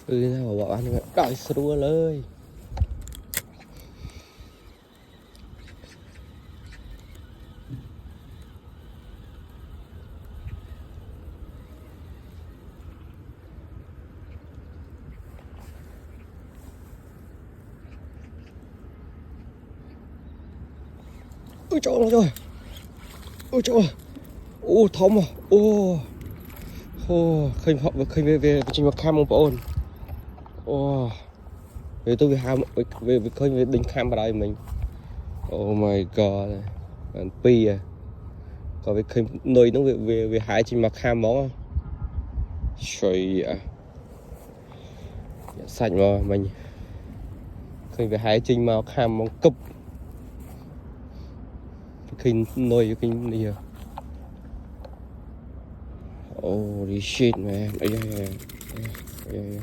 nào bảo ăn đợi sữaเลยôi trời ơi ôi trời ơi ô thấm à ô ô khơi họ khơi về trình vào cam một ôn ô về tôi về ham về khơi về đỉnh cam vào đây mình oh my god bạn pi à có về khơi nơi nó về hái trình vào cam món không trời ạ sạch mà mình khơi về hái trình vào cam món cúp khi nơi cái này holy shit man. Yeah.